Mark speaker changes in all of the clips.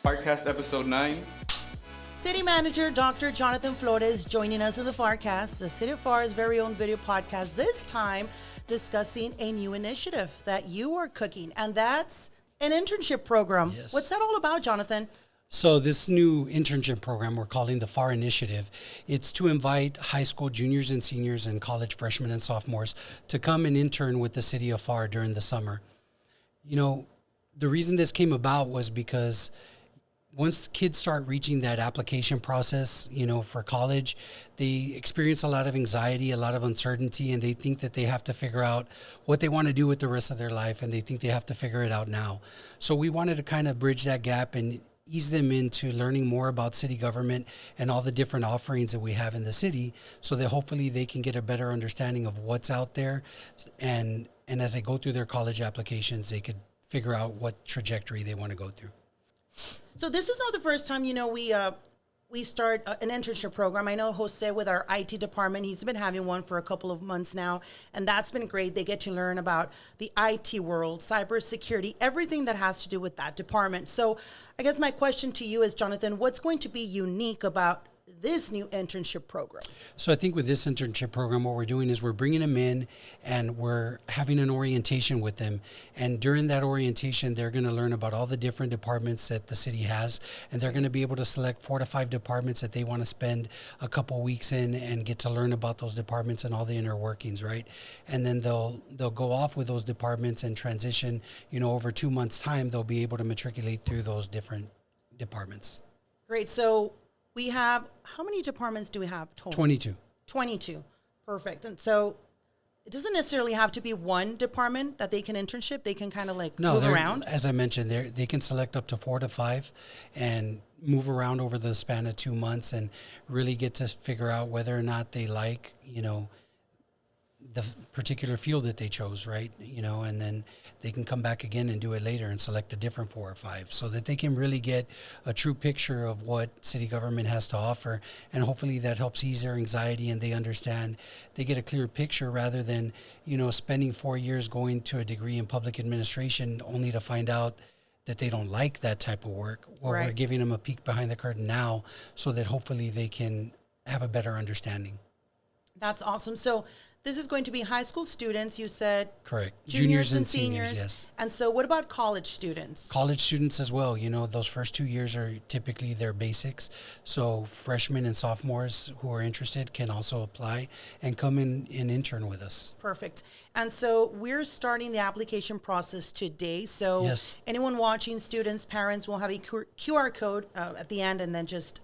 Speaker 1: PHARRCAST episode 9.
Speaker 2: City Manager Dr. Jonathan Flores joining us in the PHARRCAST, the City of Pharr's very own video podcast, this time discussing a new initiative that you are cooking, and that's an internship program.
Speaker 3: Yes.
Speaker 2: What's that all about, Jonathan?
Speaker 3: So this new internship program we're calling the Pharr initiative, it's to invite high school juniors and seniors and college freshmen and sophomores to come and intern with the city of Pharr during the summer. You know, the reason this came about was because once kids start reaching that application process, for college, they experience a lot of anxiety, a lot of uncertainty, and they think that they have to figure out what they want to do with the rest of their life, and they think they have to figure it out now. So we wanted to kind of bridge that gap and ease them into learning more about city government and all the different offerings that we have in the city, so that hopefully they can get a better understanding of what's out there, and as they go through their college applications, they could figure out what trajectory they want to go through.
Speaker 2: So this is not the first time, we start an internship program. I know Jose with our IT department, he's been having one for a couple of months now, and that's been great. They get to learn about the IT world, cybersecurity, everything that has to do with that department. So I guess my question to you is, Jonathan, what's going to be unique about this new internship program?
Speaker 3: So I think with this internship program, what we're doing is we're bringing them in and we're having an orientation with them. And during that orientation, they're going to learn about all the different departments that the city has. And they're going to be able to select 4 to 5 departments that they want to spend a couple weeks in and get to learn about those departments and all the inner workings, right? And then they'll go off with those departments and transition, over 2 months' time, they'll be able to matriculate through those different departments.
Speaker 2: Great. So we have, how many departments do we have total?
Speaker 3: 22.
Speaker 2: 22. Perfect. And so it doesn't necessarily have to be one department that they can internship. They can kind of move around.
Speaker 3: As I mentioned, they can select up to 4 to 5 and move around over the span of 2 months and really get to figure out whether or not they like, the particular field that they chose, right? And then they can come back again and do it later and select a different 4 or 5 so that they can really get a true picture of what city government has to offer. And hopefully that helps ease their anxiety and they understand, they get a clear picture rather than, spending 4 years going to a degree in public administration only to find out that they don't like that type of work. Well,
Speaker 2: right.
Speaker 3: We're giving them a peek behind the curtain now so that hopefully they can have a better understanding.
Speaker 2: That's awesome. So this is going to be high school students, you said.
Speaker 3: Correct.
Speaker 2: Juniors and seniors.
Speaker 3: Yes.
Speaker 2: And so what about college students?
Speaker 3: College students as well. Those first 2 years are typically their basics. So freshmen and sophomores who are interested can also apply and come in and intern with us.
Speaker 2: Perfect. And so we're starting the application process today. So
Speaker 3: yes.
Speaker 2: Anyone watching, students, parents, will have a QR code at the end and then just,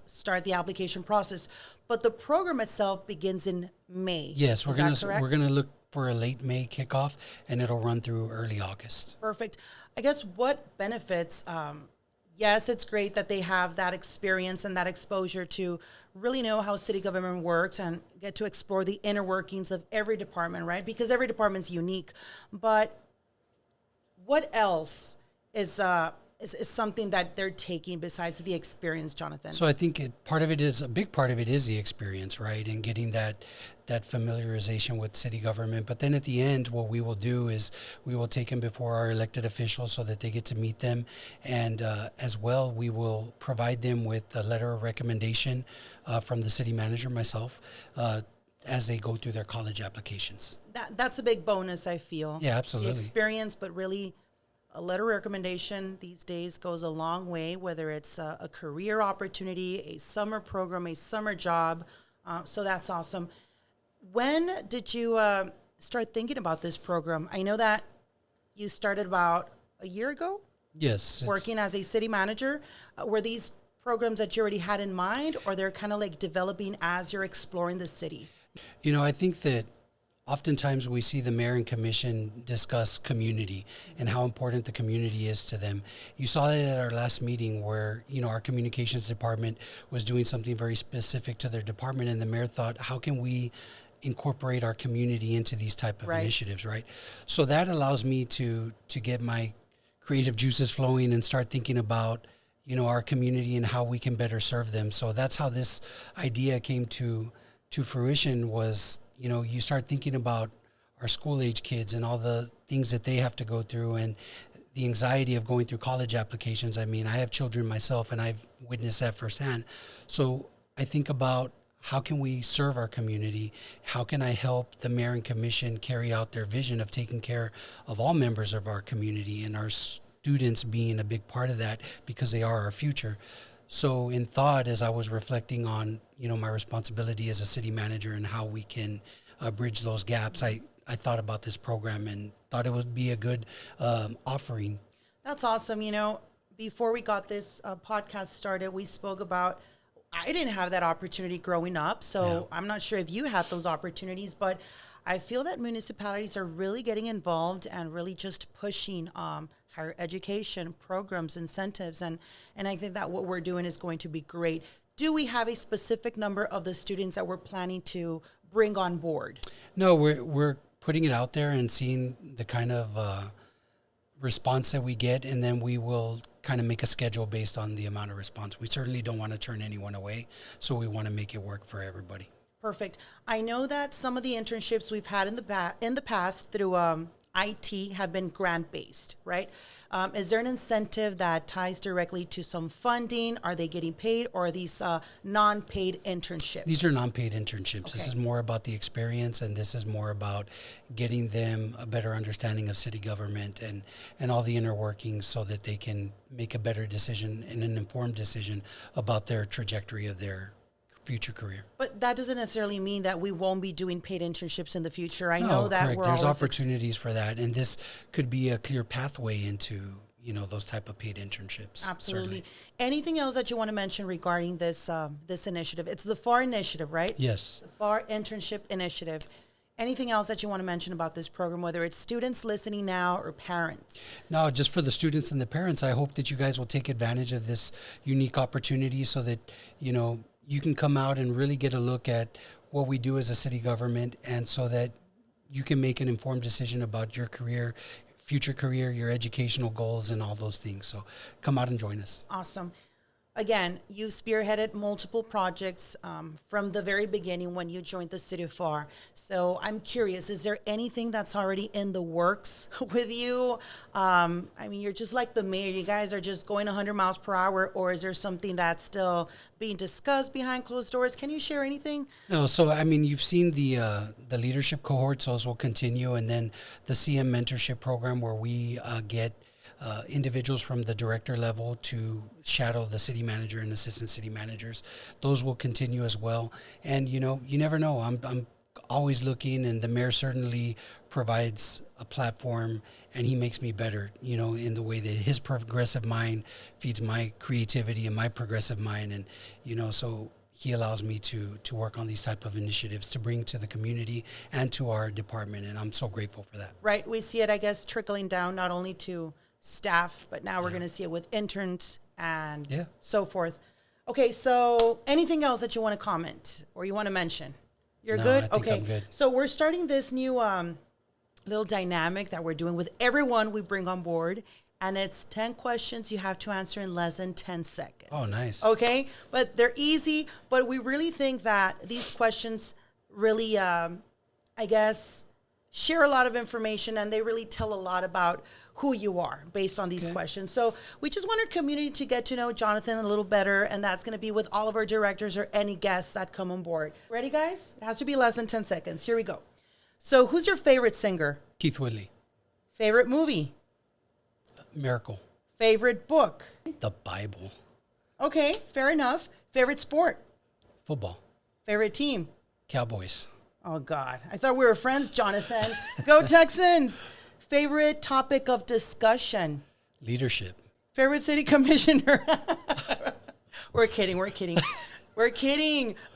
Speaker 2: start the application process. But the program itself begins in May.
Speaker 3: Yes, we're gonna look for a late May kickoff, and it'll run through early August.
Speaker 2: Perfect. I guess what benefits? Yes, it's great that they have that experience and that exposure to really know how city government works and get to explore the inner workings of every department, right? Because every department's unique. But what else is something that they're taking besides the experience, Jonathan?
Speaker 3: So I think a big part of it is the experience, right? And getting that familiarization with city government. But then at the end, what we will do is we will take them before our elected officials so that they get to meet them. And as well, we will provide them with a letter of recommendation from the city manager, myself, as they go through their college applications.
Speaker 2: That's a big bonus, I feel.
Speaker 3: Yeah, absolutely.
Speaker 2: The experience, but really a letter of recommendation these days goes a long way, whether it's a career opportunity, a summer program, a summer job. So that's awesome. When did you start thinking about this program? I know that you started about a year ago.
Speaker 3: Yes.
Speaker 2: Working as a city manager. Were these programs that you already had in mind, or they're kind of developing as you're exploring the city?
Speaker 3: I think that oftentimes we see the mayor and commission discuss community and how important the community is to them. You saw that at our last meeting where, our communications department was doing something very specific to their department, and the mayor thought, how can we incorporate our community into these type of initiatives, right? So that allows me to get my creative juices flowing and start thinking about, our community and how we can better serve them. So that's how this idea came to fruition was, you start thinking about our school age kids and all the things that they have to go through, and the anxiety of going through college applications. I mean, I have children myself and I've witnessed that firsthand. So I think about how can we serve our community? How can I help the mayor and commission carry out their vision of taking care of all members of our community, and our students being a big part of that because they are our future. So in thought, as I was reflecting on, my responsibility as a city manager and how we can bridge those gaps, I thought about this program and thought it would be a good offering.
Speaker 2: That's awesome. Before we got this podcast started, we spoke about, I didn't have that opportunity growing up, so I'm not sure if you had those opportunities, but I feel that municipalities are really getting involved and really just pushing higher education programs, incentives, and I think that what we're doing is going to be great. Do we have a specific number of the students that we're planning to bring on board?
Speaker 3: No, we're putting it out there and seeing the kind of response that we get, and then we will kind of make a schedule based on the amount of response. We certainly don't want to turn anyone away, so we want to make it work for everybody.
Speaker 2: Perfect. I know that some of the internships we've had in the past through IT have been grant-based, right? Is there an incentive that ties directly to some funding? Are they getting paid, or are these non-paid internships?
Speaker 3: These are non-paid internships.
Speaker 2: Okay.
Speaker 3: This is more about the experience, and this is more about getting them a better understanding of city government and all the inner workings, so that they can make a better decision and an informed decision about their trajectory of their future career.
Speaker 2: But that doesn't necessarily mean that we won't be doing paid internships in the future. I
Speaker 3: No,
Speaker 2: know that
Speaker 3: correct.
Speaker 2: we're
Speaker 3: There's
Speaker 2: always
Speaker 3: opportunities for that, and this could be a clear pathway into those type of paid internships.
Speaker 2: Absolutely.
Speaker 3: Certainly.
Speaker 2: Anything else that you want to mention regarding this this initiative? It's the Pharr initiative, right?
Speaker 3: Yes.
Speaker 2: The Pharr internship initiative. Anything else that you want to mention about this program, whether it's students listening now or parents?
Speaker 3: No, just for the students and the parents, I hope that you guys will take advantage of this unique opportunity, so that you can come out and really get a look at what we do as a city government, and so that you can make an informed decision about your career, future career, your educational goals, and all those things. So come out and join us.
Speaker 2: Awesome. Again, you spearheaded multiple projects from the very beginning when you joined the city of Pharr. So I'm curious, is there anything that's already in the works with you? You're just like the mayor. You guys are just going 100 miles per hour, or is there something that's still being discussed behind closed doors? Can you share anything?
Speaker 3: No, so you've seen the leadership cohorts. Those will continue, and then the CM mentorship program, where we get individuals from the director level to shadow the city manager and assistant city managers. Those will continue as well. And you never know. I'm always looking, and the mayor certainly provides a platform, and he makes me better, in the way that his progressive mind feeds my creativity and my progressive mind. And so he allows me to work on these type of initiatives to bring to the community and to our department, and I'm so grateful for that.
Speaker 2: Right. We see it, I guess, trickling down not only to staff, but now we're going to see it with interns and so forth. Okay, so anything else that you want to comment or you want to mention? You're good?
Speaker 3: I think I'm good.
Speaker 2: So we're starting this new little dynamic that we're doing with everyone we bring on board, and it's 10 questions you have to answer in less than 10 seconds.
Speaker 3: Oh, nice.
Speaker 2: Okay, but they're easy, but we really think that these questions really, share a lot of information, and they really tell a lot about who you are based on these questions. So we just want our community to get to know Jonathan a little better, and that's going to be with all of our directors or any guests that come on board. Ready, guys? It has to be less than 10 seconds. Here we go. So who's your favorite singer?
Speaker 3: Keith Whitley.
Speaker 2: Favorite movie?
Speaker 3: Miracle.
Speaker 2: Favorite book?
Speaker 3: The Bible.
Speaker 2: Okay, fair enough. Favorite sport?
Speaker 3: Football.
Speaker 2: Favorite team?
Speaker 3: Cowboys.
Speaker 2: Oh, God. I thought we were friends, Jonathan. Go Texans. Favorite topic of discussion?
Speaker 3: Leadership.
Speaker 2: Favorite city commissioner? We're kidding. We're kidding.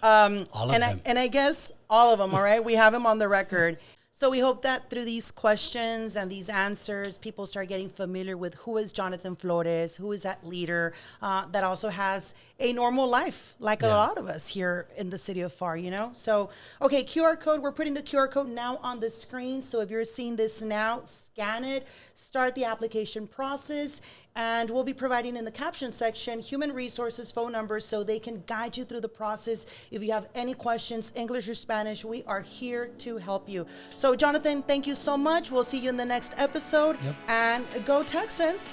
Speaker 3: All of them.
Speaker 2: And I guess all of them, all right? We have them on the record. So we hope that through these questions and these answers, people start getting familiar with who is Jonathan Flores, who is that leader that also has a normal life, like a lot of us here in the city of Pharr, So, okay, QR code. We're putting the QR code now on the screen. So if you're seeing this now, scan it, start the application process. And we'll be providing in the caption section human resources phone numbers so they can guide you through the process. If you have any questions, English or Spanish, we are here to help you. So, Jonathan, thank you so much. We'll see you in the next episode.
Speaker 3: Yep.
Speaker 2: And go Texans.